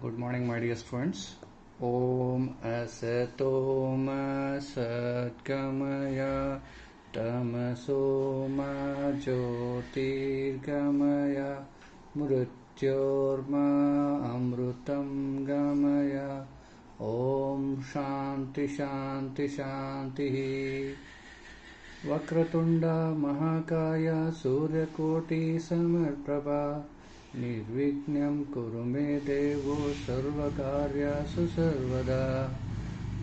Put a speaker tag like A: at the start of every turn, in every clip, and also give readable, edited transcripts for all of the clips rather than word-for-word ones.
A: Good morning, my dear students. Om Asato Ma Satgamaya Tamaso Ma Jyotirgamaya Mrityorma Amrutam Gamaya Om Shanti Shanti Shanti Vakratunda Mahakaya Suryakoti Samarprabha Nirvignam Kurume Devo Sarvakaryasu Sarvada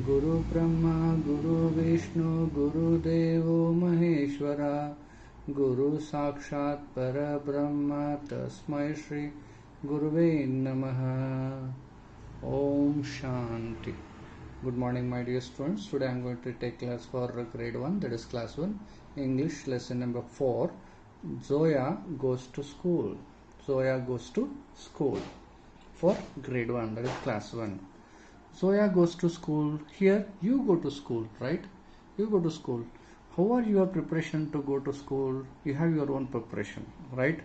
A: Guru Brahma Guru Vishnu Guru Devo Maheshwara Guru Sakshat Parabrahma Tasmai Shri Guruve Namaha. Om Shanti. Good morning, my dear students. Today I am going to take class for grade 1, that is class 1, English lesson number 4. Zoya goes to school. Zoya goes to school for grade 1, that is class 1. Zoya goes to school. Here you go to school, right? You go to school. How are your preparation to go to school? You have your own preparation, right?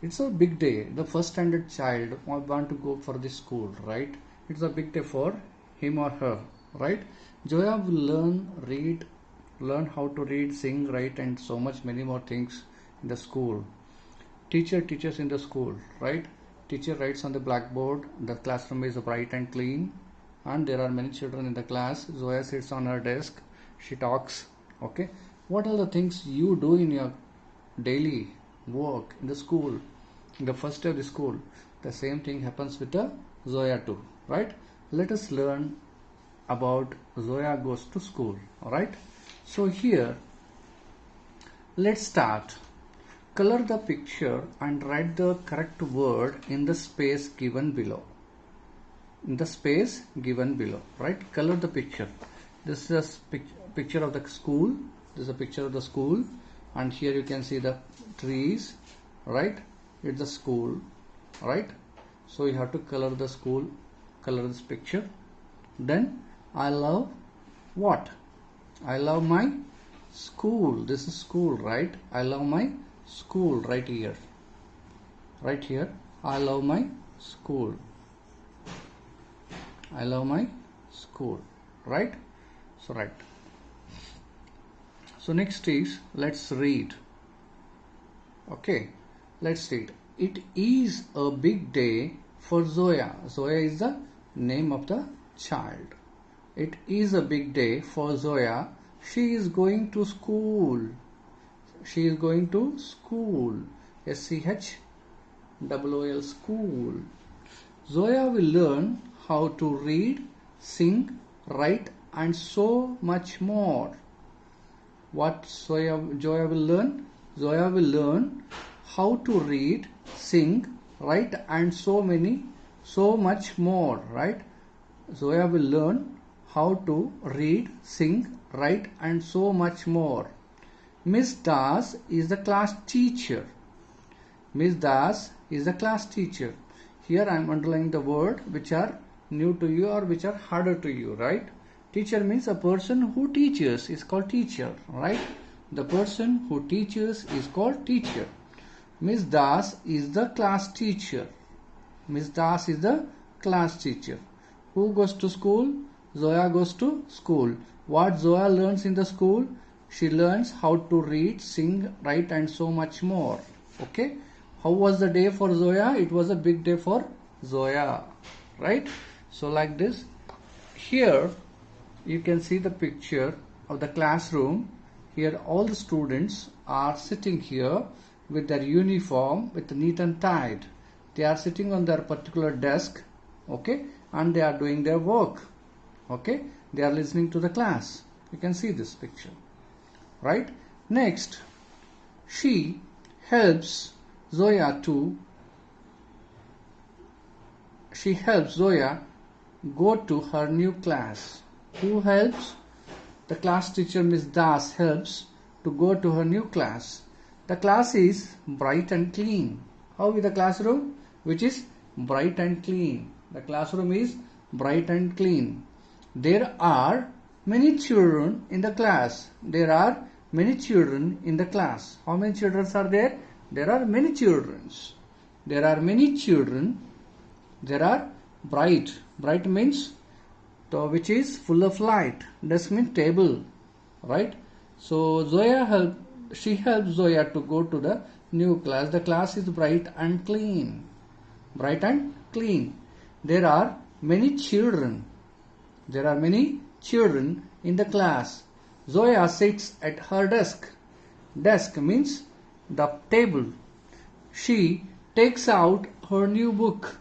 A: It's a big day. The first standard child want to go for the school, right? It's a big day for him or her, right? Zoya will learn how to read, sing, write, and so much many more things in the school. Teacher teaches in the school, right? Teacher writes on the blackboard. The classroom is bright and clean, and there are many children in the class. Zoya sits on her desk. She talks. Okay, what are the things you do in your daily work in the school? In the first day of the school, the same thing happens with the Zoya too, right? Let us learn about Zoya goes to school. All right. So here, let's start. Color the picture and write the correct word in the space given below. In the space given below, right? Color the picture. This is a picture of the school. This is a picture of the school, and here you can see the trees, right? It's the school, right? So you have to color the school, color this picture. Then I love what? I love my school. This is school, right? I love my school right here. Right here. I love my school. I love my school, right? So right. So next is, let's read. Okay, let's read. It is a big day for Zoya. Zoya is the name of the child. It is a big day for Zoya. She is going to school. She is going to school. SCHOOL, school. Zoya will learn how to read, sing, write, and so much more. What Zoya will learn? Zoya will learn how to read, sing, write, and so much more, right? Zoya will learn how to read, sing, write, and so much more. Miss Das is the class teacher. Miss Das is the class teacher. Here I am underlining the word which are new to you or which are harder to you, right? Teacher means a person who teaches is called teacher, right? The person who teaches is called teacher. Miss Das is the class teacher. Miss Das is the class teacher. Who goes to school? Zoya goes to school. What Zoya learns in the school? She learns how to read, sing, write, and so much more. Okay. How was the day for Zoya? It was a big day for Zoya, right? So like this. Here you can see the picture of the classroom. Here all the students are sitting here with their uniform, with neat and tied. They are sitting on their particular desk, okay, and they are doing their work, okay. They are listening to the class. You can see this picture, right? Next, she helps Zoya go to her new class. Who helps? The class teacher, Miss Das, helps to go to her new class. The class is bright and clean. How is the classroom? Which is bright and clean. The classroom is bright and clean. There are many children in the class. There are many children in the class. How many children are there? There are many children. There are many children. There are Bright. Bright means which is full of light. Desk means table, right? So she helps Zoya to go to the new class. The class is bright and clean. Bright and clean. There are many children. There are many children in the class. Zoya sits at her desk. Desk means the table. She takes out her new book.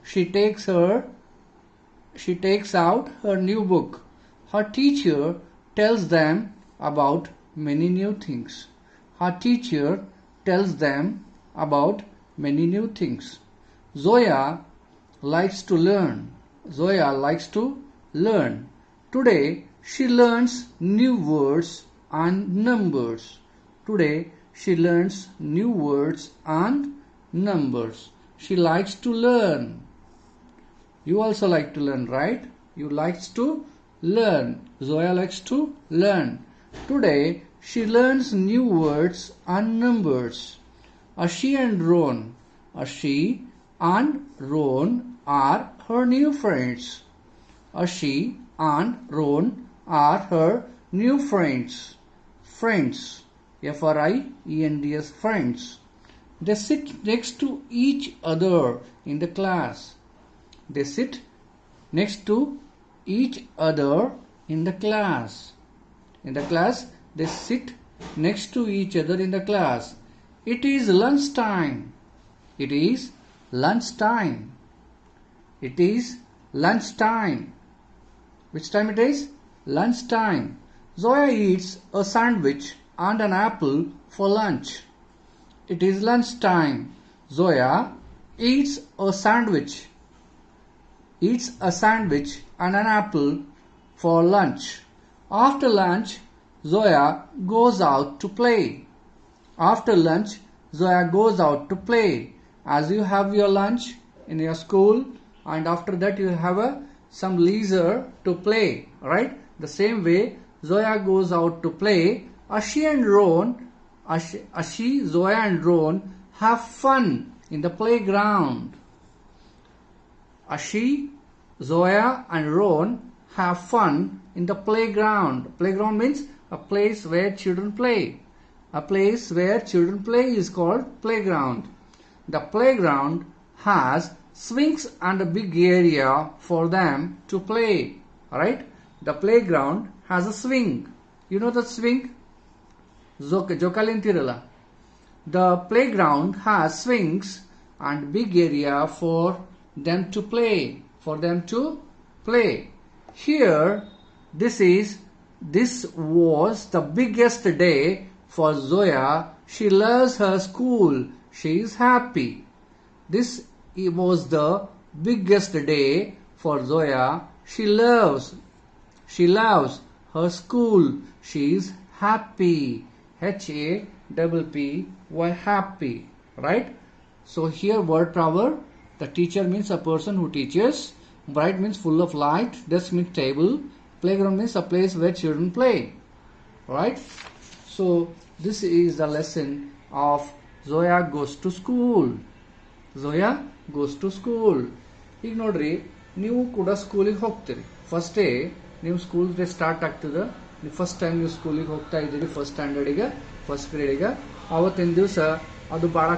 A: She takes out her new book. Her teacher tells them about many new things. Her teacher tells them about many new things. Zoya likes to learn. Zoya likes to learn. Today she learns new words and numbers. Today she learns new words and numbers. She likes to learn. You also like to learn, right? You likes to learn. Zoya likes to learn. Today she learns new words and numbers. Ashi and Ron are her new friends. Ashi and Ron are her new friends. Friends. Friends. Friends. They sit next to each other in the class. They sit next to each other in the class. In the class, they sit next to each other in the class. It is lunchtime. It is lunchtime. It is lunchtime. Which time it is? Lunchtime. Zoya eats a sandwich and an apple for lunch. It is lunchtime. Zoya eats a sandwich and an apple for lunch. After lunch, Zoya goes out to play. After lunch, Zoya goes out to play. As you have your lunch in your school, and after that you have some leisure to play, right? The same way, Zoya goes out to play. Ashi, Zoya and Ron have fun in the playground. Ashi, Zoya and Ron have fun in the playground. Playground means a place where children play. A place where children play is called playground. The playground has swings and a big area for them to play. Alright? The playground has a swing. You know the swing? Jokalintirala. The playground has swings and big area for them to play. Here, this was the biggest day for Zoya. She loves her school. She is happy. This was the biggest day for Zoya. She loves her school. She is happy. H-A-P-P-Y, happy. Right? So here word power. The teacher means a person who teaches. Bright means full of light. Desk means table. Playground means a place where children play. Right? So this is the lesson of Zoya goes to school. Zoya goes to school. ಈಗ ನೋಡ್ರಿ ನೀವು ಕೂಡ ಸ್ಕೂಲಿಗೆ ಹೋಗ್ತೀರಿ. First day ನೀವು school day start ಆಗ್ತದೆ. First time ನೀವು ಸ್ಕೂಲಿಗೆ ಹೋಗ್ತಾ ಇದ್ದೀರಿ, ಫಸ್ಟ್ ಸ್ಟ್ಯಾಂಡರ್ಡಿಗೆ, ಫಸ್ಟ್ ಗ್ರೇಡಿಗೆ. ಅವತ್ತಿನ ದಿವಸ ಅದು ಭಾಳ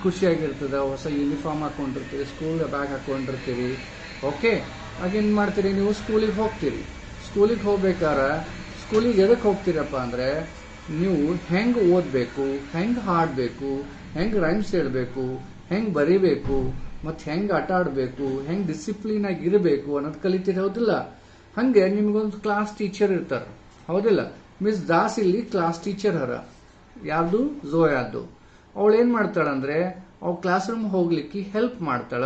A: ಖುಷಿಯಾಗಿರ್ತದೆ. ಹೊಸ ಯೂನಿಫಾರ್ಮ್ ಹಾಕೊಂಡಿರ್ತೀರಿ, ಸ್ಕೂಲ್ ಬ್ಯಾಗ್ ಹಾಕೊಂಡಿರ್ತೀರಿ. ಓಕೆ, ಆಗೇನು ಮಾಡ್ತೀರಿ, ನೀವು ಸ್ಕೂಲಿಗೆ ಹೋಗ್ತೀರಿ. ಸ್ಕೂಲಿಗೆ ಹೋಗ್ಬೇಕಾದ್ರೆ ಸ್ಕೂಲಿಗೆ ಎದಕ್ಕೆ ಹೋಗ್ತೀರಪ್ಪ ಅಂದರೆ ನೀವು ಹೆಂಗೆ ಓದಬೇಕು, ಹೆಂಗೆ ಹಾಡಬೇಕು, ಹೆಂಗೆ ರೈಮ್ಸ್ ಹೇಳಬೇಕು, ಹೆಂಗೆ ಬರೀಬೇಕು, ಮತ್ತು ಹೆಂಗೆ ಆಟ ಆಡಬೇಕು, ಹೆಂಗೆ ಡಿಸಿಪ್ಲಿನ್ ಆಗಿ ಇರಬೇಕು ಅನ್ನೋದು ಕಲಿತೀರಿ. ಹೌದಿಲ್ಲ? ಹಾಗೆ ನಿಮಗೊಂದು ಕ್ಲಾಸ್ ಟೀಚರ್ ಇರ್ತಾರೆ. ಹೌದಿಲ್ಲ? ಮಿಸ್ ದಾಸ್ ಇಲ್ಲಿ ಕ್ಲಾಸ್ ಟೀಚರ್ ಹರ. ಯಾರ್ದು? ಝೋಯಾದ್ದು. ಅವಳು ಏನು ಮಾಡ್ತಾಳಂದ್ರೆ ಅವ್ಳ ಕ್ಲಾಸ್ ರೂಮ್ ಹೋಗ್ಲಿಕ್ಕೆ ಹೆಲ್ಪ್ ಮಾಡ್ತಾಳ.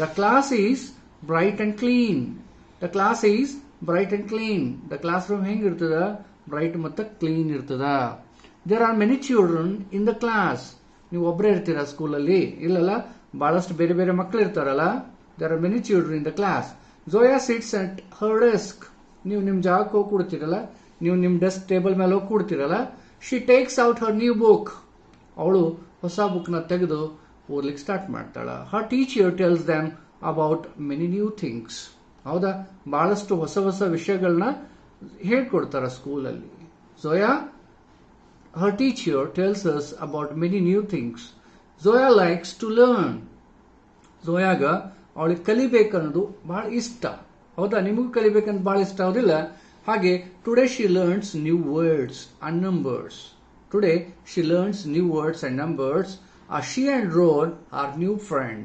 A: The class is bright and clean. The classroom ಹೆಂಗಿರ್ತದ? ಬ್ರೈಟ್ ಮತ್ತು ಕ್ಲೀನ್ ಇರ್ತದ. There are many children in the class. ನೀವು ಒಬ್ಬರೇ ಇರ್ತೀರಾ ಸ್ಕೂಲಲ್ಲಿ? ಇಲ್ಲಲ್ಲ, ಬಹಳಷ್ಟು ಬೇರೆ ಬೇರೆ ಮಕ್ಕಳು ಇರ್ತಾರಲ್ಲ. There are many children in the class. Zoya sits at her desk. ನೀವು ನಿಮ್ಮ ಜಾಗಕ್ಕೆ ಹೋಗಿ ಕೂಡ್ತೀರಲ್ಲ, ನೀವು ನಿಮ್ಮ ಡೆಸ್ಕ್ ಟೇಬಲ್ ಮೇಲೆ ಹೋಗಿ ಕೂಡ್ತೀರಲ್ಲ. She takes out her new book. ಅವಳು ಹೊಸ ಬುಕ್ನ ತೆಗೆದು ಓದ್ಲಿಕ್ಕೆ ಸ್ಟಾರ್ಟ್ ಮಾಡ್ತಾಳ. Her teacher tells them about many new things. ಹೌದಾ, ಬಹಳಷ್ಟು ಹೊಸ ಹೊಸ ವಿಷಯಗಳನ್ನ ಹೇಳ್ಕೊಡ್ತಾರ ಸ್ಕೂಲಲ್ಲಿ. Zoya, her teacher tells us about many new things. Zoya likes to learn. Zoyaಗ ಅವಳಿಗೆ ಕಲಿಬೇಕನ್ನೋದು ಬಹಳ ಇಷ್ಟ. ಹೌದಾ, ನಿಮಗೂ ಕಲಿಬೇಕಂತ ಬಹಳ ಇಷ್ಟ ಹೌದಿಲ್ಲ? ಹಾಗೆ today she learns new words and numbers. Today she learns new words and numbers. Ashi and Ron are new friend.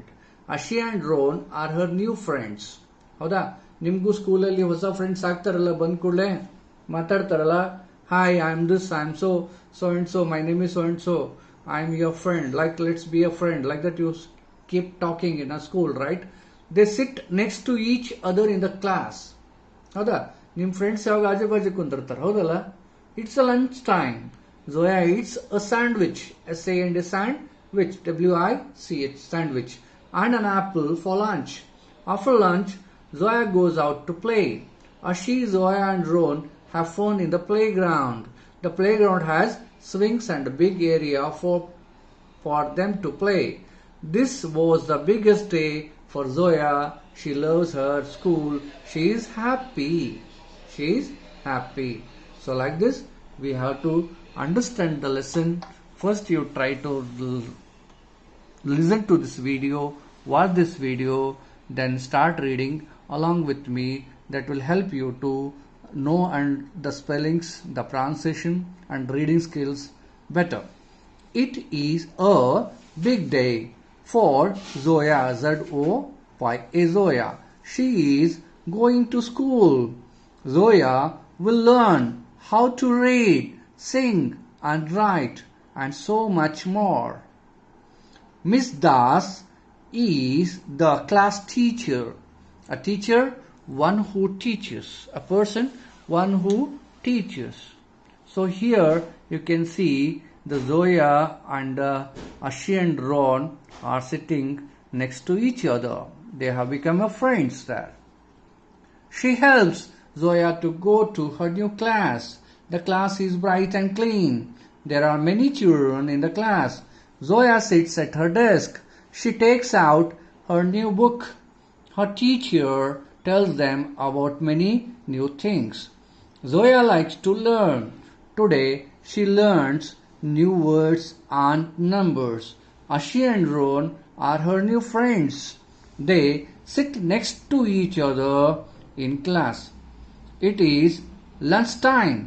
A: Ashi and Ron are her new friends. ಹೌದಾ, ನಿಮಗೂ ಸ್ಕೂಲಲ್ಲಿ ಹೊಸ ಫ್ರೆಂಡ್ಸ್ ಆಗ್ತಾರಲ್ಲ, ಬಂದ ಕೂಡಲೇ ಮಾತಾಡ್ತಾರಲ್ಲ. Hi, I'm this, I'm so and so, my name is so and so, I'm your friend, like let's be a friend, like that you keep talking in a school, right? They sit next to each other in the class. ಹೌದಾ, ನಿಮ್ಮ friends ಯಾವಾಗ ಆಜು ಬಾಜು ಕುಂತಿರ್ತಾರೆ, ಹೌದಲ್ಲ? It's a lunch time. Zoya eats a sandwich, S-A-N-D sandwich, W-I-C-H, sandwich, and an apple for lunch. After lunch, Zoya goes out to play. Ashi, Zoya and Ron have fun in the playground. The playground has swings and a big area for them to play. This was the biggest day for Zoya. She loves her school. She is happy. She is happy. So like this, we have to understand the lesson. First you try to listen to this video, watch this video, then start reading along with me. That will help you to know and the spellings, the pronunciation and reading skills better. It is a big day for Zoya, Z-O-Y-A, Zoya. She is going to school. Zoya will learn how to read, sing and write and so much more. Miss Das is the class teacher. A teacher, one who teaches. A person, one who teaches. So here you can see the Zoya and Ashi and Ron are sitting next to each other. They have become friends there. She helps Zoya to go to her new class. The class is bright and clean. There are many children in the class. Zoya sits at her desk. She takes out her new book. Her teacher tells them about many new things. Zoya likes to learn. Today she learns new words and numbers. Ashi and Ron are her new friends. They sit next to each other in class. It is lunch time.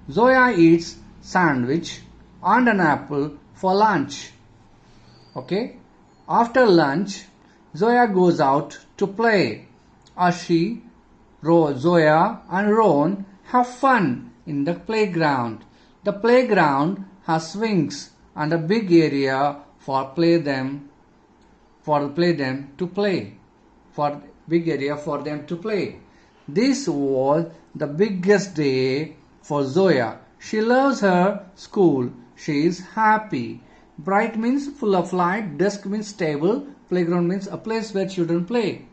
A: Zoya eats sandwich and an apple for lunch. Okay? After lunch, Zoya goes out to play. Ashi, Zoya and Ron have fun in the playground. The playground has swings and a big area for them to play. This was the biggest day for Zoya. She loves her school. She is happy. Bright means full of light, desk means table, playground means a place where children play.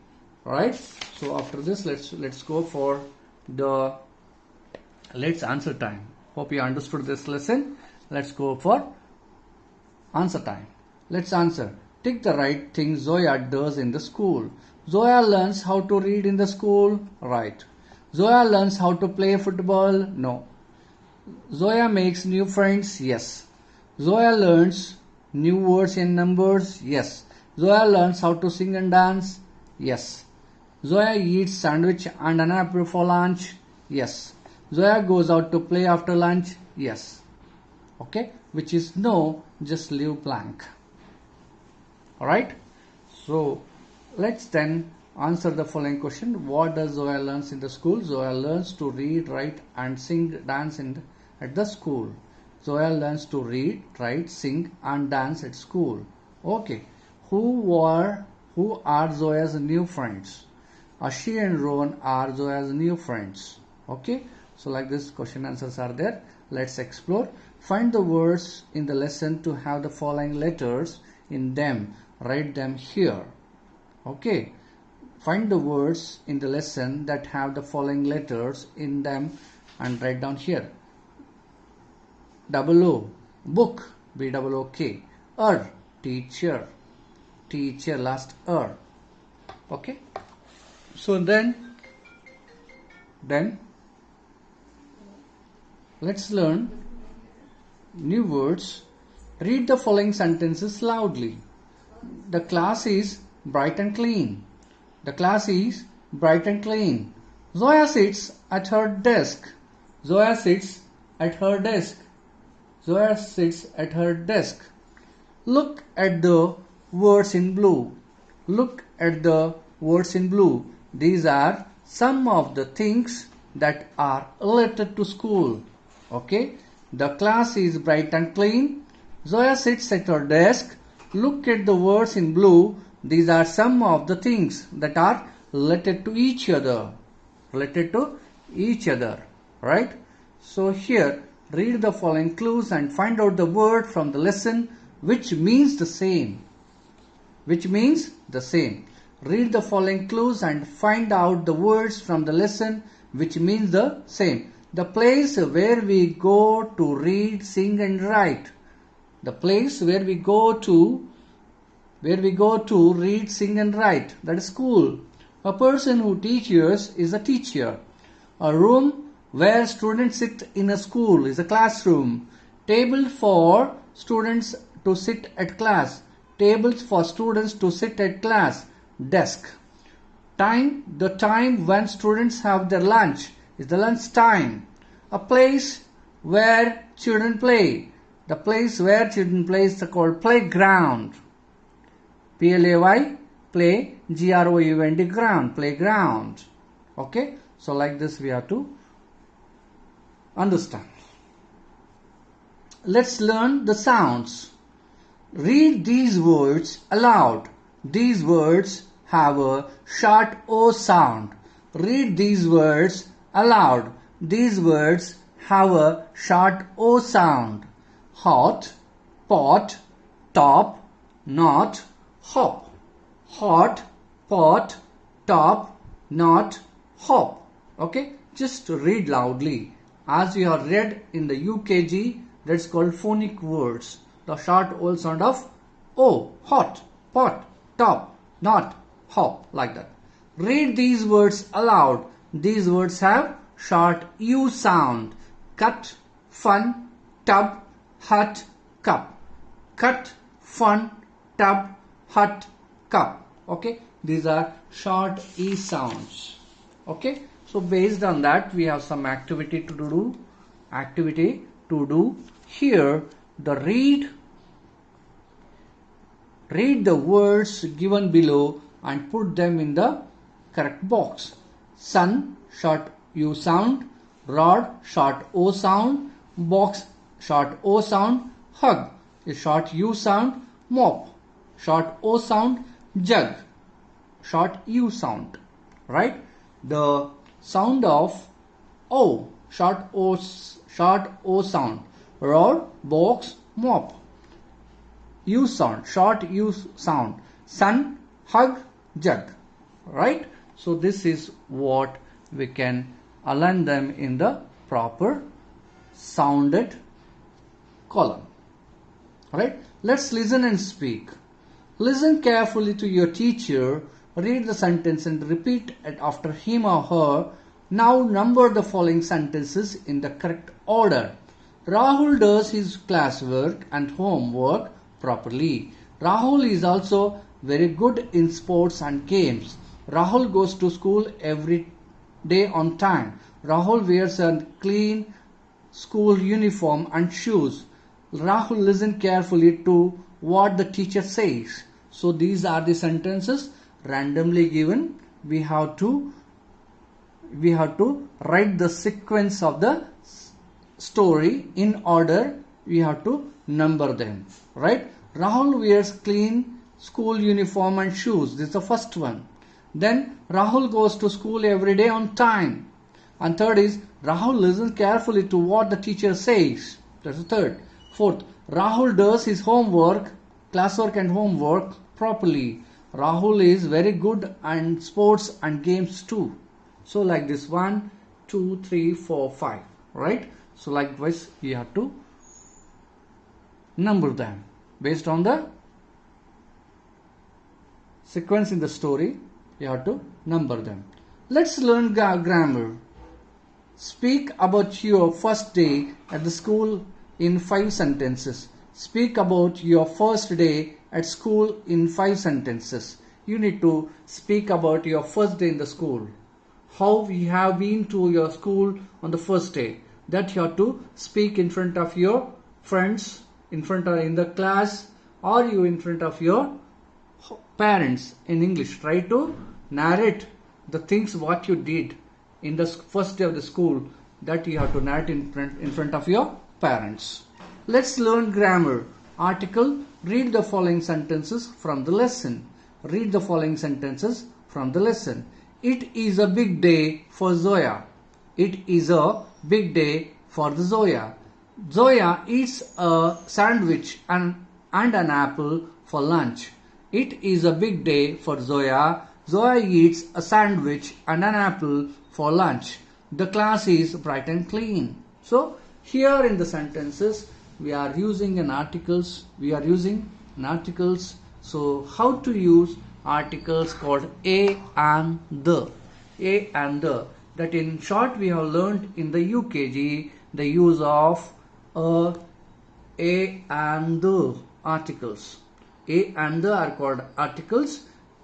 A: Alright, so after this let's go for the answer time. Hope you understood this lesson. Let's go for answer time. Let's answer. Tick the right things Zoya does in the school. Zoya learns how to read in the school. Right. Zoya learns how to play football. No. Zoya makes new friends. Yes. Zoya learns new words and numbers. Yes. Zoya learns how to sing and dance. Yes. Zoya eats sandwich and an apple for lunch. Yes. Zoya goes out to play after lunch. Yes. Okay, which is no, just leave blank. Alright, so let's then answer the following question. What does Zoya learns in the school? Zoya learns to read, write and sing, dance at the school. Zoya learns to read, write, sing and dance at school. Okay, who are Zoya's new friends? Ashi and Ron are Zoya's new friends. Okay, so like this question answers are there. Let's explore. Find the words in the lesson to have the following letters in them. Write them here. Okay, find the words in the lesson that have the following letters in them and write down here. O, book, B-O-O-K. Teacher. teacher last year. Okay. So then let's learn new words. Read the following sentences loudly. The class is bright and clean. The class is bright and clean. Zoya sits at her desk. Zoya sits at her desk. Zoya sits at her desk. Look at the words in blue. Look at the words in blue. These are some of the things that are related to school. Okay. The class is bright and clean. Zoya sits at her desk. Look at the words in blue. These are some of the things that are related to each other. Related to each other. Right? So here, read the following clues and find out the word from the lesson which means the same. Which means the same. Read the following clues and find out the words from the lesson which means the same. The place where we go to read, sing and write. The place where we go to read, sing and write. That is school. A person who teaches is a teacher. A room where students sit in a school is a classroom. Table for students to sit at class. Tables for students to sit at class. Desk. Time. The time when students have their lunch is the lunch time. A place where children play. The place where children play is called playground. P-L-A-Y, play, G-R-O-U-N-D, ground, playground. Okay, so like this we have to understand. Let's learn the sounds. Read these words aloud. These words have a short O sound. Read these words aloud. These words have a short O sound. Hot, pot, top, not, hop. Hot, pot, top, not, hop. Okay, just read loudly. As you have read in the UKG, that's called phonic words. The short O sound of O, hot, pot, top, not, hop, like that. Read these words aloud. These words have short U sound. Cut, fun, tub, hut, cup. Cut, fun, tub, hut, cup. Okay, these are short E sounds. Okay, so based on that we have some activity to do. Here the read the words given below and put them in the correct box. Sun, short U sound. Rod, short O sound. Box, short O sound. Hug is short U sound. Mop, short O sound. Jug, short U sound. Right? The sound of O, short O sound. Rod, box, mop. U sound, short U sound. Sun, hug, jug. Right? So this is what we can align them in the proper sounded column. Alright, let's listen and speak. Listen carefully to your teacher, read the sentence and repeat it after him or her. Now number the following sentences in the correct order. Rahul does his classwork and homework properly. Rahul is also very good in sports and games. Rahul goes to school every day on time. Rahul wears a clean school uniform and shoes. Rahul listens carefully to what the teacher says. So these are the sentences randomly given. We have to write the sequence of the story in order. We have to number them. Right? Rahul wears clean school uniform and shoes. This is the first one. Then Rahul goes to school every day on time. And third is Rahul listens carefully to what the teacher says. That's the third. Fourth, Rahul does his homework, classwork and homework properly. Rahul is very good in sports and games too. So like this 1, 2, 3, 4, 5. Right? So likewise you have to number them based on the sequence in the story, you have to number them. Let's learn grammar. Speak about your first day at the school in 5 sentences. Speak about your first day at school in 5 sentences. You need to speak about your first day in the school. How you have been to your school on the first day. That you have to speak in front of your friends, in the class, or you in front of your parents in English. Try to narrate the things what you did in the first day of the school, that you have to narrate in front of your parents. Let's learn grammar. Article. Read the following sentences from the lesson. Read the following sentences from the lesson. It is a big day for Zoya. It is a big day for the Zoya. Zoya eats a sandwich and an apple for lunch. It is a big day for Zoya. Zoya eats a sandwich and an apple for lunch. The class is bright and clean. So here in the sentences we are using an articles. So how to use articles called a and the. A and the. That in short we have learned in the UKG the use of a and the articles. A and the are called articles.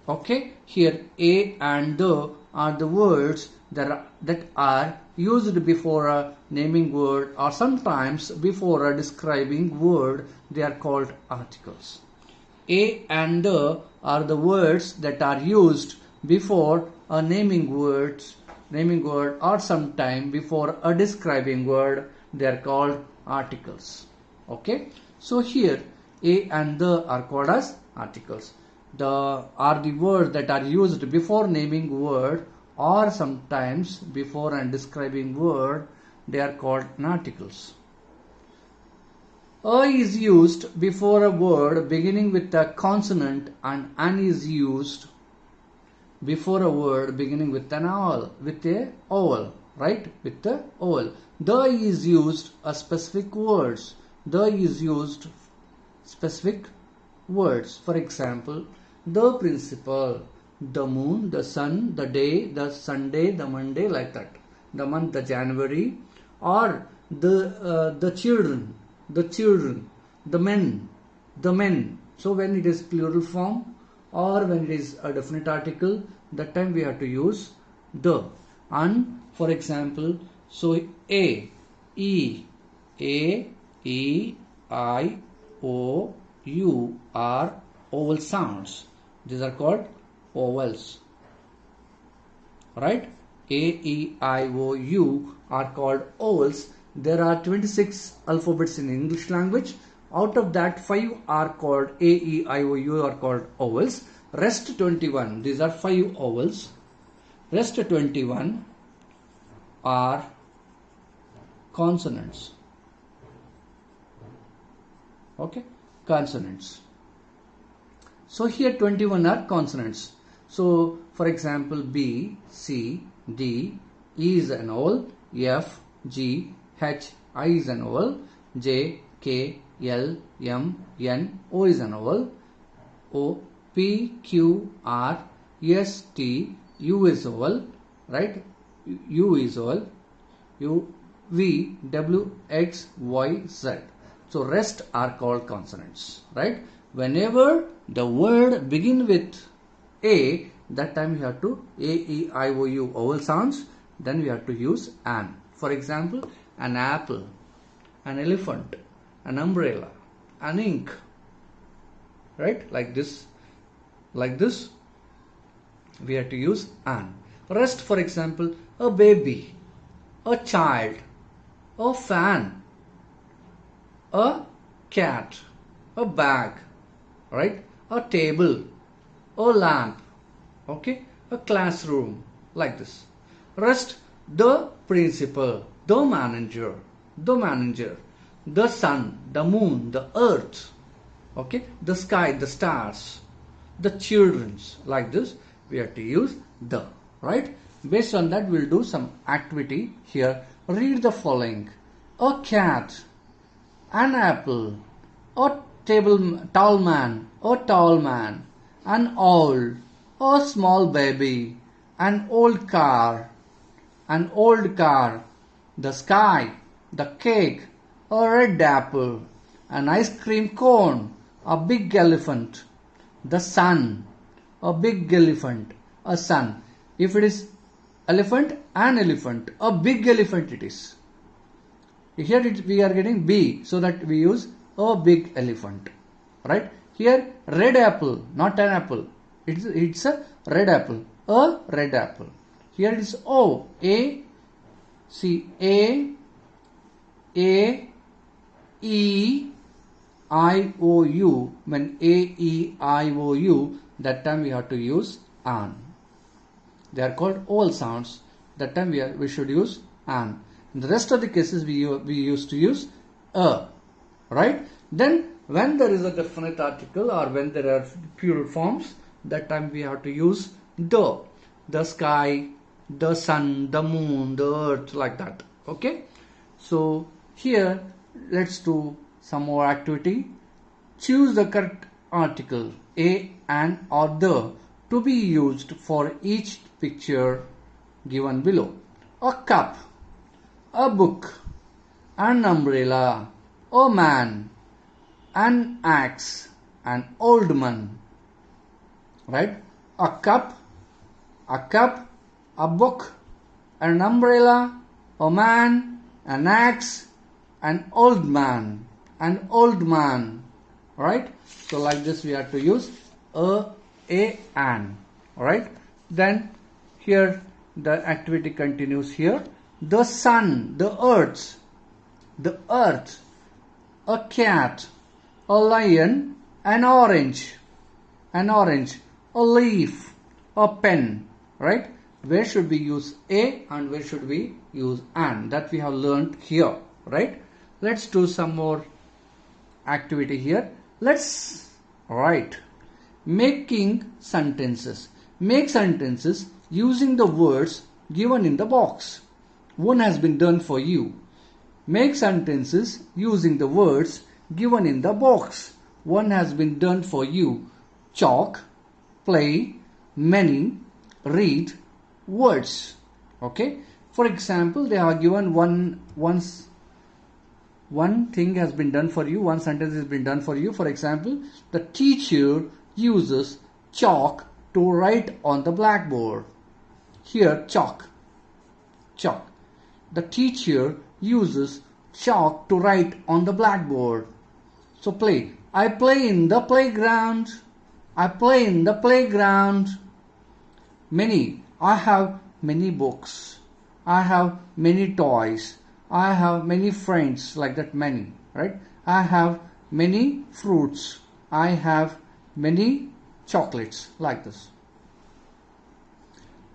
A: Okay, here a and the are the words that are used before a naming word or sometimes before a describing word. They are called articles. A and the are the words that are used before a naming word or sometime before a describing word. They are called articles. Okay, so here a and the are called as articles. Are the words that are used before naming word or sometimes before and describing word. They are called articles. A is used before a word beginning with a consonant and an is used before a word beginning with an vowel, right? With the vowel. The is used a specific words. The is used specific words. For example, the principal, the moon, the sun, the day, the Sunday, the Monday, like that. The month, the January, or the children, the men. So when it is plural form or when it is a definite article, that time we have to use the. And for example, so A, E, I, O, U are vowel sounds. These are called vowels, right? A, E, I, O, U are called vowels. There are 26 alphabets in English language. Out of that, 5 are called A, E, I, O, U are called vowels. Rest 21, these are 5 vowels. Rest 21 are consonants. Okay, consonants. So here 21 are consonants. So for example, B, C, D, E is an vowel, F, G, H, I is an vowel, J, K, L, M, N, O is an vowel, O, P, Q, R, S, T, U is a vowel, right? U is a vowel, U, V, W, X, Y, Z. So rest are called consonants, right? Whenever the word begin with A, that time you have to A, E, I, O, U vowel sounds. Then we have to use an. For example, an apple, an elephant, an umbrella, an ink, right? Like this, we have to use an. Rest, for example, a baby, a child, a fan, a cat, a bag, right? A table, a lamp, okay? A classroom, like this. Rest, the principal, the manager, the sun, the moon, the earth, okay? The sky, the stars, the children's, like this. We have to use the, right? Based on that, we'll do some activity here. Read the following. A cat, an apple, a tall man, an owl, a small baby, an old car, the sky, the cake, a red apple, an ice cream cone, a big elephant, the sun, a big elephant, a sun. If it is elephant, an elephant, a big elephant it is. Here we are getting B, so that we use a big elephant, right? Here red apple, not an apple. It's a red apple, a red apple. Here it is O, A, see A, E, I, O, U. When A, E, I, O, U, that time we have to use an. They are called vowel sounds. That time we should use an. In the rest of the cases we used to use a, right? Then when there is a definite article or when there are plural forms, that time we have to use the sky, the sun, the moon, the earth, like that. Okay, so here let's do some more activity. Choose the correct article a, an or the to be used for each picture given below. A cup, a book, an umbrella, a man, an axe, an old man. Right? A cup, a book, an umbrella, a man, an axe, an old man, right? So like this we have to use a, an, right? Then here the activity continues here. The sun, the earth, a cat, a lion, an orange, a leaf, a pen, right? Where should we use a and where should we use an? That we have learned here, right? Let's do some more activity here. Let's write making sentences. Make sentences using the words given in the box. One has been done for you. Make sentences using the words given in the box. One has been done for you. Chalk, play, many, read, words. Okay. For example, they are given one thing has been done for you. One sentence has been done for you. For example, the teacher uses chalk to write on the blackboard. Here, chalk. The teacher uses chalk to write on the blackboard. So play. I play in the playground. Many. I have many books. I have many toys. I have many friends, like that, many, right? I have many fruits. I have many chocolates, like this.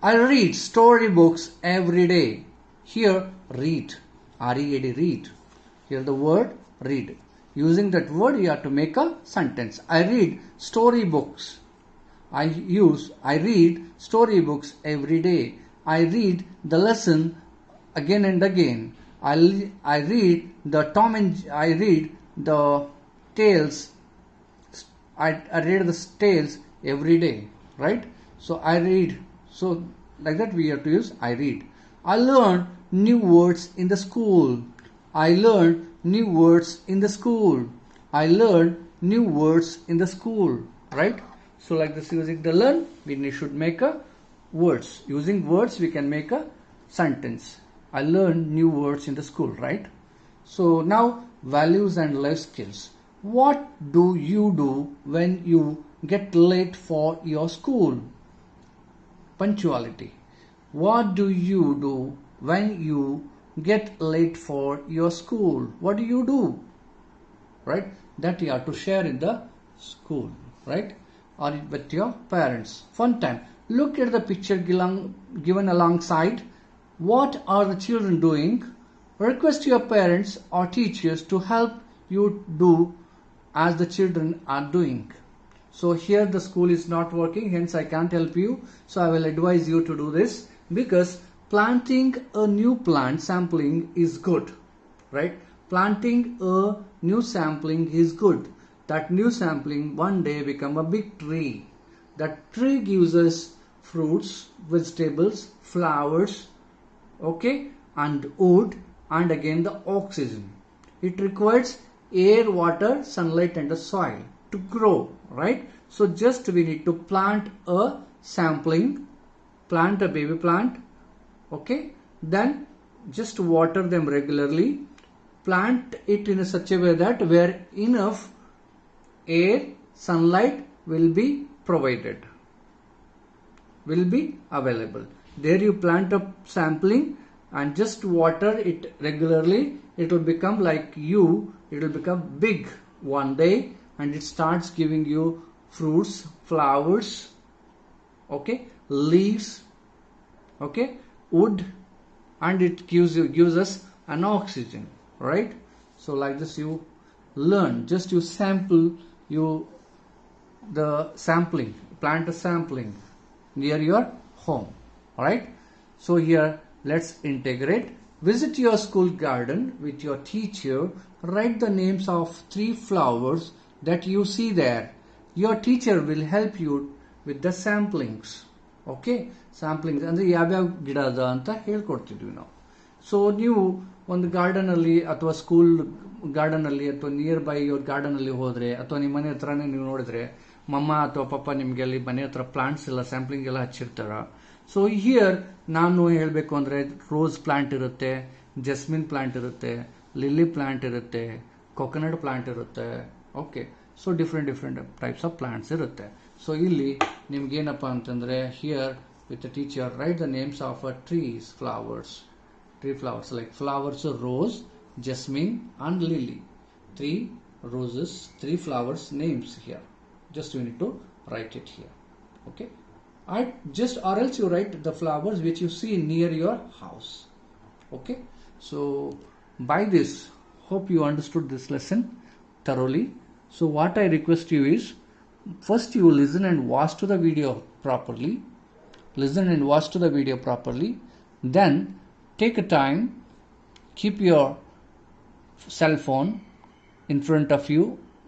A: I read storybooks every day. Here, read. R-E-A-D, read. Here the word read. Using that word, you have to make a sentence. I read storybooks. I read storybooks every day. I read the lesson again and again. I read the tales. I read the tales every day, right? So I read. So like that we have to use I read. I learn new words in the school. I learn new words in the school. I learn new words in the school, right? So like this, using the learn, we should make a words. Using words, we can make a sentence. I learned new words in the school, right? So now, values and life skills. What do you do when you get late for your school? Punctuality. What do you do when you get late for your school? What do you do? Right? That you have to share in the school, right? Or with your parents. Fun time. Look at the picture given alongside. What are the children doing? Request your parents or teachers to help you do as the children are doing. So here the school is not working, hence I can't help you. So I will advise you to do this, because planting a new plant sampling is good, right? Planting a new sampling is good. That new sampling one day become a big tree. That tree gives us fruits, vegetables, flowers, okay, and wood, and again the oxygen. It requires air, water, sunlight and the soil to grow, right? So just we need to plant a sapling, plant a baby plant, okay, then just water them regularly, plant it in such a way that where enough air, sunlight will be provided, will be available. There you plant a sapling and just water it regularly. It will become like you, it will become big one day and it starts giving you fruits, flowers, okay, leaves, okay, wood, and it gives us an oxygen, right? So like this you learn, just you sample, you the sampling, plant a sampling near your home, alright? So here let's integrate. Visit your school garden with your teacher, write the names of 3 flowers that you see there. Your teacher will help you with the samplings, okay? Samplings ಅಂದರೆ ಯಾವ್ಯಾವ ಗಿಡ ಅದ ಅಂತ ಹೇಳ್ಕೊಡ್ತಿದ್ವಿ ನಾವು. So ನೀವು ಒಂದು garden ಅಲ್ಲಿ ಅಥವಾ ಸ್ಕೂಲ್ ಗಾರ್ಡನ್ ಅಲ್ಲಿ ಅಥವಾ ನಿಯರ್ ಬೈ ಯುವರ್ ಗಾರ್ಡನ್ ಅಲ್ಲಿ ಹೋದ್ರೆ ಅಥವಾ ನಿಮ್ಮ ಮನೆ ಹತ್ರನೇ ನೀವು ನೋಡಿದ್ರೆ ಮಮ್ಮ ಅಥವಾ ಪಪ್ಪ ನಿಮ್ಗೆ ಅಲ್ಲಿ ಮನೆ ಹತ್ರ ಪ್ಲಾಂಟ್ಸ್ ಎಲ್ಲ ಸ್ಯಾಂಪ್ಲಿಂಗ್ ಎಲ್ಲ ಹಚ್ಚಿರ್ತಾರ. ಸೊ ಹಿಯರ್ ನಾನು ಹೇಳಬೇಕು ಅಂದ್ರೆ ರೋಸ್ ಪ್ಲಾಂಟ್ ಇರುತ್ತೆ, ಜಸ್ಮಿನ್ ಪ್ಲಾಂಟ್ ಇರುತ್ತೆ, ಲಿಲ್ಲಿ ಪ್ಲಾಂಟ್ ಇರುತ್ತೆ, ಕೊಕೊನಟ್ ಪ್ಲಾಂಟ್ ಇರುತ್ತೆ, okay. So different types of plants ಇರುತ್ತೆ. ಸೊ ಇಲ್ಲಿ ನಿಮ್ಗೆ ಏನಪ್ಪ ಅಂತಂದ್ರೆ here with the teacher right the names of trees, flowers, tree flowers like flowers rose, jasmine and lily. 3 roses, 3 flowers names here. Just you need to write it here, okay? And just or else you write the flowers which you see near your house, okay? So by this, hope you understood this lesson thoroughly. So what I request you is, first you listen and watch to the video properly, then take a time, keep your cell phone in front of you,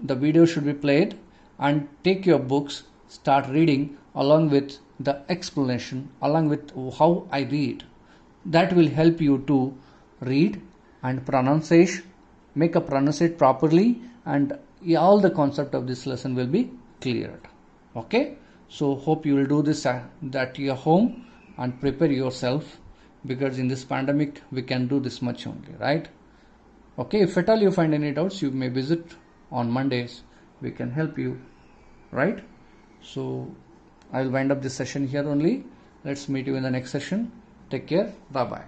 A: the video should be played, and take your books, start reading along with the explanation, along with how I read. That will help you to read and make a pronunciate properly, and all the concept of this lesson will be cleared, okay? So hope you will do this at your home and prepare yourself, because in this pandemic we can do this much only, right? Okay, if at all you find any doubts, you may visit on Mondays, we can help you, right? So I will wind up this session here only. Let's meet you in the next session. Take care, bye bye.